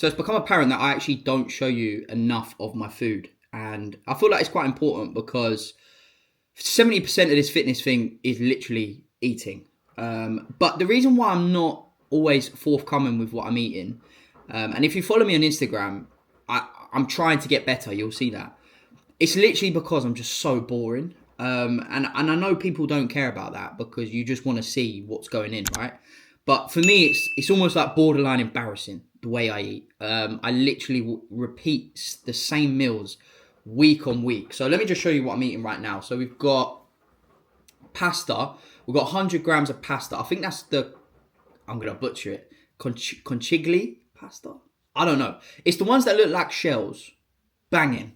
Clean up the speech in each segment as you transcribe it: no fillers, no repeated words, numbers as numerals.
So it's become apparent that I actually don't show you enough of my food. And I feel like it's quite important because 70% of this fitness thing is literally eating. But the reason why I'm not always forthcoming with what I'm eating, and if you follow me on Instagram, I'm trying to get better. You'll see that. It's literally because I'm just so boring. And I know people don't care about that because you just want to see what's going in, right? But for me, it's almost like borderline embarrassing the way I eat. I literally repeat the same meals week on week. So let me just show you what I'm eating right now. So we've got pasta. We've got 100 grams of pasta. I think that's I'm going to butcher it. Conchigli pasta? I don't know. It's the ones that look like shells. Banging.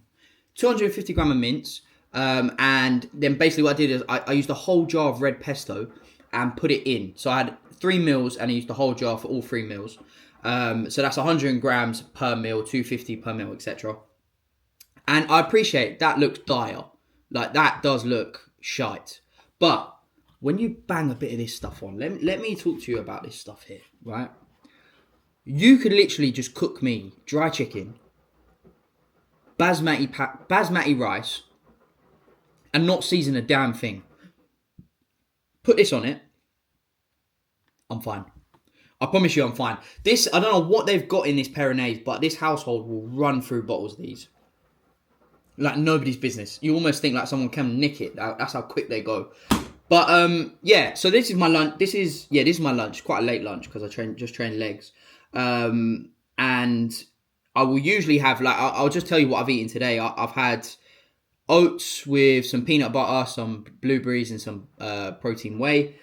250 gram of mince. And then basically what I did is I used a whole jar of red pesto and put it in. So I had 3 meals and I used the whole jar for all 3 meals. So that's 100 grams per meal, 250 per meal, etc. And I appreciate that looks dire. Like that does look shite. But when you bang a bit of this stuff on, let me talk to you about this stuff here, right? You could literally just cook me dry chicken, basmati rice, and not season a damn thing. Put this on it. I'm fine. I promise you I'm fine. This, I don't know what they've got in this Pyrenees, but this household will run through bottles of these. Like nobody's business. You almost think like someone can nick it. That's how quick they go. But yeah, so this is my lunch. This is my lunch. Quite a late lunch because I just trained legs. And I will usually have like, I'll just tell you what I've eaten today. I've had oats with some peanut butter, some blueberries and some protein whey.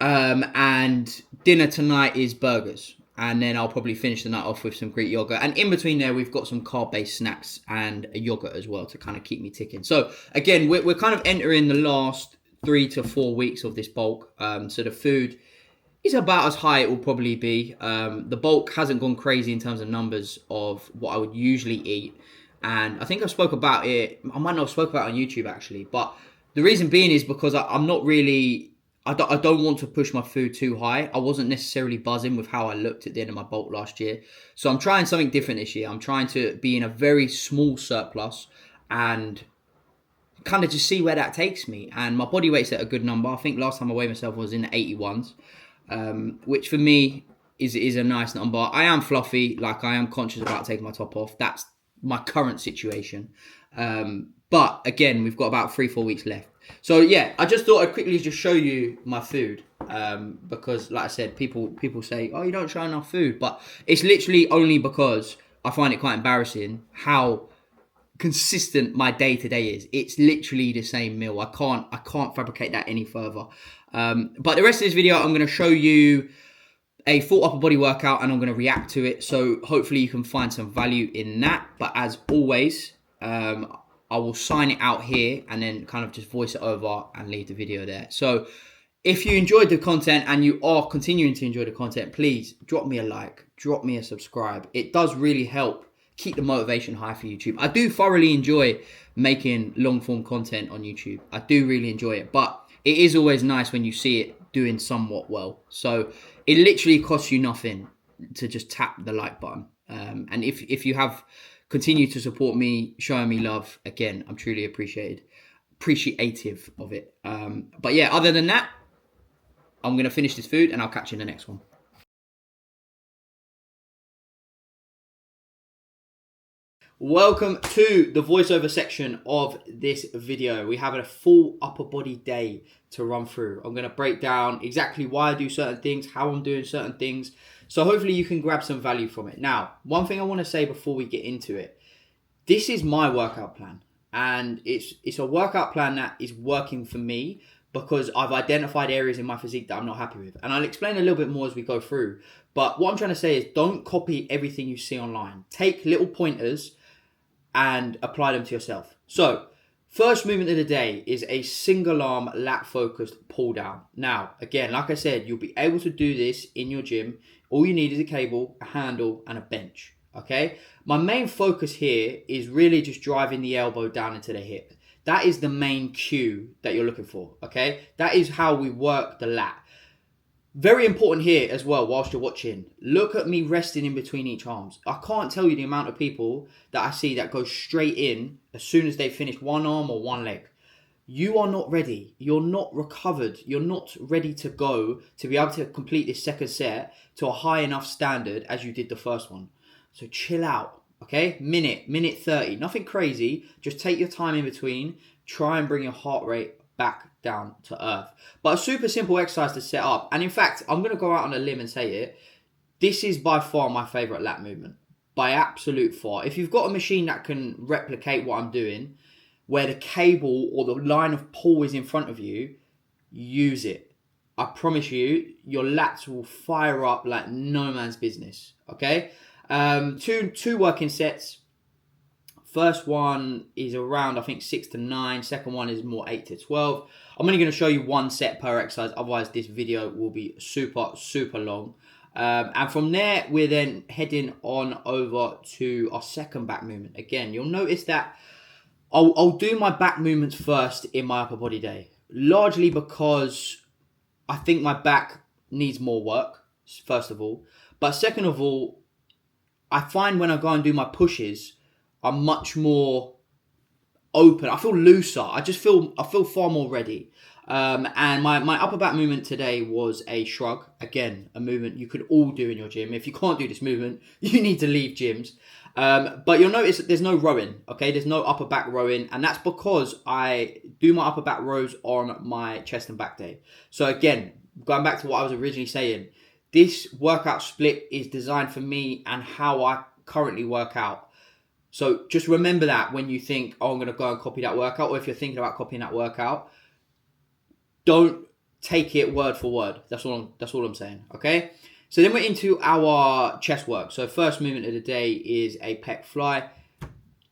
And dinner tonight is burgers. And then I'll probably finish the night off with some Greek yogurt. And in between there, we've got some carb-based snacks and a yogurt as well to kind of keep me ticking. So again, we're kind of entering the last 3 to 4 weeks of this bulk. So the food is about as high it will probably be. The bulk hasn't gone crazy in terms of numbers of what I would usually eat. And I think I spoke about it. I might not have spoke about it on YouTube actually. But the reason being is because I'm not really... I don't want to push my food too high. I wasn't necessarily buzzing with how I looked at the end of my bulk last year. So I'm trying something different this year. I'm trying to be in a very small surplus and kind of just see where that takes me. And my body weight's at a good number. I think last time I weighed myself was in the 81s, which for me is a nice number. I am fluffy. Like I am conscious about taking my top off. That's my current situation. But again, we've got about 3-4 weeks left. So yeah, I just thought I'd quickly just show you my food because, like I said, people say, "Oh, you don't show enough food," but it's literally only because I find it quite embarrassing how consistent my day to day is. It's literally the same meal. I can't fabricate that any further. But the rest of this video, I'm going to show you a full upper body workout and I'm going to react to it. So hopefully you can find some value in that. But as always, I will sign it out here and then kind of just voice it over and leave the video there. So if you enjoyed the content and you are continuing to enjoy the content, please drop me a like, drop me a subscribe. It does really help keep the motivation high for YouTube. I do thoroughly enjoy making long form content on YouTube. I do really enjoy it, but it is always nice when you see it doing somewhat well. So it literally costs you nothing to just tap the like button. And if you have continue to support me, showing me love. Again, I'm truly appreciative of it. But yeah, other than that, I'm going to finish this food and I'll catch you in the next one. Welcome to the voiceover section of this video. We have a full upper body day to run through. I'm going to break down exactly why I do certain things, how I'm doing certain things. So hopefully you can grab some value from it. Now, one thing I want to say before we get into it, this is my workout plan. And it's a workout plan that is working for me because I've identified areas in my physique that I'm not happy with. And I'll explain a little bit more as we go through. But what I'm trying to say is don't copy everything you see online. Take little pointers and apply them to yourself. So, first movement of the day is a single arm lat focused pull down. Now, again, like I said, you'll be able to do this in your gym. All you need is a cable, a handle, and a bench. Okay? My main focus here is really just driving the elbow down into the hip. That is the main cue that you're looking for. Okay? That is how we work the lat. Very important here as well, whilst you're watching, look at me resting in between each arms. I can't tell you the amount of people that I see that go straight in as soon as they finish one arm or one leg. You are not ready. You're not recovered. You're not ready to go to be able to complete this second set to a high enough standard as you did the first one. So chill out, okay? Minute 30. Nothing crazy. Just take your time in between. Try and bring your heart rate back down to earth. But a super simple exercise to set up. And in fact, I'm going to go out on a limb and say it. This is by far my favorite lat movement. By absolute far. If you've got a machine that can replicate what I'm doing, where the cable or the line of pull is in front of you, use it. I promise you, your lats will fire up like no man's business. Okay? Two working sets. First one is around, I think, 6 to 9. Second one is more 8 to 12. I'm only going to show you one set per exercise. Otherwise, this video will be super, super long. And from there, we're then heading on over to our second back movement. Again, you'll notice that I'll do my back movements first in my upper body day. Largely because I think my back needs more work, first of all. But second of all, I find when I go and do my pushes, I'm much more open. I feel looser. I feel far more ready. And my upper back movement today was a shrug. Again, a movement you could all do in your gym. If you can't do this movement, you need to leave gyms. But you'll notice that there's no rowing, okay? There's no upper back rowing. And that's because I do my upper back rows on my chest and back day. So again, going back to what I was originally saying, this workout split is designed for me and how I currently work out. So just remember that when you think, oh, I'm going to go and copy that workout, or if you're thinking about copying that workout, don't take it word for word. That's all I'm saying, okay? So then we're into our chest work. So first movement of the day is a pec fly.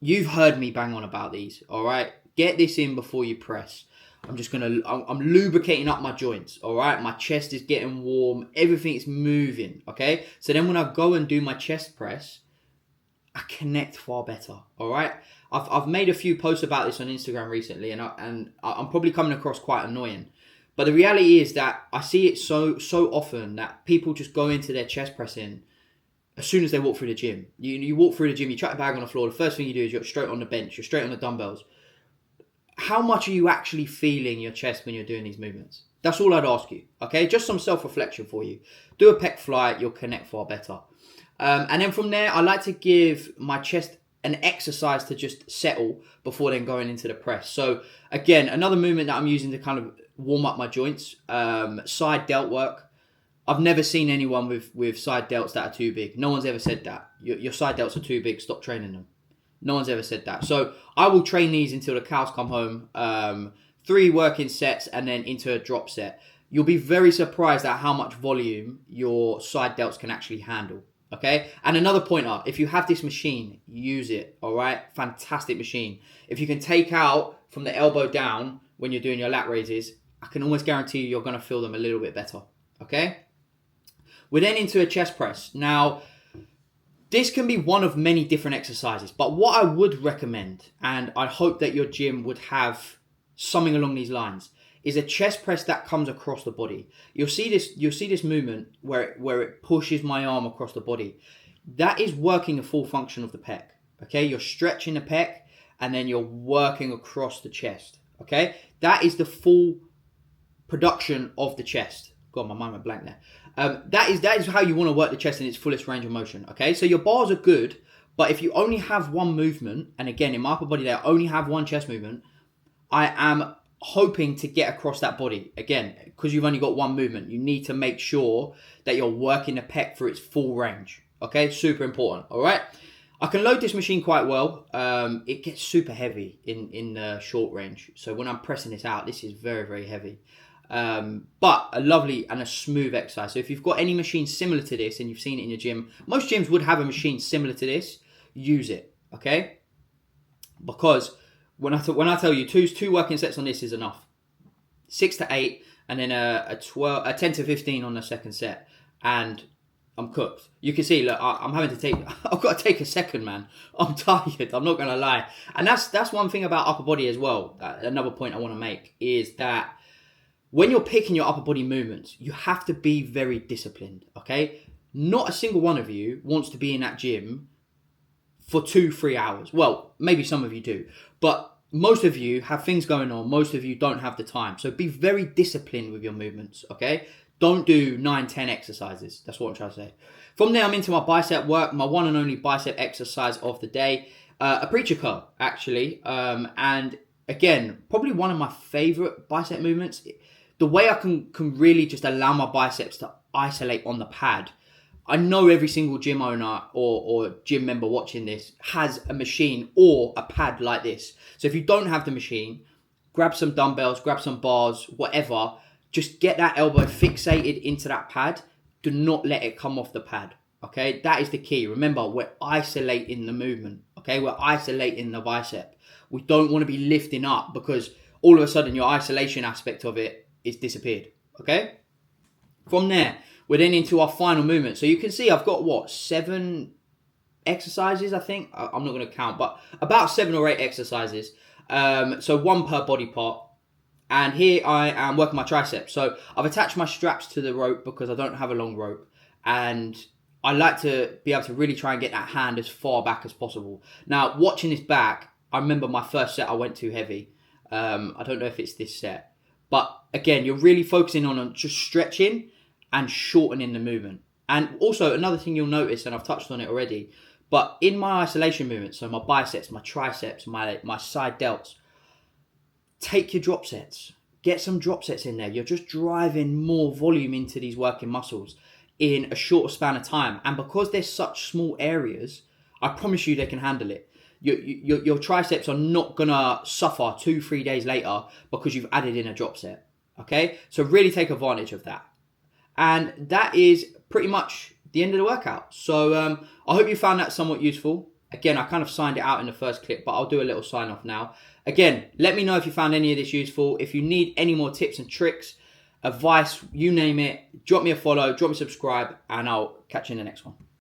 You've heard me bang on about these, all right? Get this in before you press. I'm lubricating up my joints, all right? My chest is getting warm. Everything is moving, okay? So then when I go and do my chest press, I connect far better, all right? I've made a few posts about this on Instagram recently, and I'm probably coming across quite annoying. But the reality is that I see it so often that people just go into their chest pressing as soon as they walk through the gym. You walk through the gym, you chuck the bag on the floor, the first thing you do is you're straight on the bench, you're straight on the dumbbells. How much are you actually feeling your chest when you're doing these movements? That's all I'd ask you, okay? Just some self-reflection for you. Do a pec fly, you'll connect far better. And then from there, I like to give my chest an exercise to just settle before then going into the press. So again, another movement that I'm using to kind of warm up my joints, side delt work. I've never seen anyone with side delts that are too big. No one's ever said that. Your side delts are too big, stop training them. No one's ever said that. So I will train these until the cows come home. 3 working sets and then into a drop set. You'll be very surprised at how much volume your side delts can actually handle. Okay, and another pointer, if you have this machine, use it, all right? Fantastic machine. If you can take out from the elbow down when you're doing your lat raises, I can almost guarantee you're going to feel them a little bit better, okay? We're then into a chest press. Now, this can be one of many different exercises, but what I would recommend, and I hope that your gym would have something along these lines, is a chest press that comes across the body. You'll see this movement where it pushes my arm across the body. That is working the full function of the pec. Okay, you're stretching the pec and then you're working across the chest. Okay, that is the full production of the chest. God, my mind went blank there. That is how you want to work the chest in its fullest range of motion. Okay, so your bars are good, but if you only have one movement, and again in my upper body day I only have one chest movement, I am hoping to get across that body. Again, because you've only got one movement, you need to make sure that you're working the pec for its full range. Okay, super important. All right, I can load this machine quite well. It gets super heavy in the short range, so when I'm pressing this out, this is very, very heavy. But a lovely and a smooth exercise. So if you've got any machine similar to this and you've seen it in your gym, most gyms would have a machine similar to this. Use it, okay? Because when I tell you two working sets on this is enough. 6 to 8, and then a 10 to 15 on the second set, and I'm cooked. You can see, look, I've got to take a second, man. I'm tired. I'm not gonna lie, and that's one thing about upper body as well. Another point I want to make is that when you're picking your upper body movements, you have to be very disciplined, okay? Not a single one of you wants to be in that gym for 2-3 hours. Well, maybe some of you do, but most of you have things going on. Most of you don't have the time. So be very disciplined with your movements, okay? Don't do 9-10 exercises. That's what I'm trying to say. From there, I'm into my bicep work, my one and only bicep exercise of the day. A preacher curl, actually. And again, probably one of my favorite bicep movements. The way I can really just allow my biceps to isolate on the pad. I know every single gym owner or gym member watching this has a machine or a pad like this. So if you don't have the machine, grab some dumbbells, grab some bars, whatever. Just get that elbow fixated into that pad. Do not let it come off the pad. Okay, that is the key. Remember, we're isolating the movement. Okay, we're isolating the bicep. We don't want to be lifting up because all of a sudden your isolation aspect of it is disappeared. Okay, from there, we're then into our final movement. So you can see I've got 7 exercises, I think. I'm not going to count, but about 7 or 8 exercises. So 1 per body part. And here I am working my triceps. So I've attached my straps to the rope because I don't have a long rope. And I like to be able to really try and get that hand as far back as possible. Now, watching this back, I remember my first set I went too heavy. I don't know if it's this set. But again, you're really focusing on just stretching and shortening the movement. And also another thing you'll notice, and I've touched on it already, but in my isolation movements, so my biceps, my triceps, my side delts, take your drop sets. Get some drop sets in there. You're just driving more volume into these working muscles in a shorter span of time. And because they're such small areas, I promise you they can handle it. Your triceps are not going to suffer 2-3 days later because you've added in a drop set. Okay? So really take advantage of that. And that is pretty much the end of the workout. So I hope you found that somewhat useful. Again, I kind of signed it out in the first clip, but I'll do a little sign off now. Again, let me know if you found any of this useful. If you need any more tips and tricks, advice, you name it, drop me a follow, drop me a subscribe, and I'll catch you in the next one.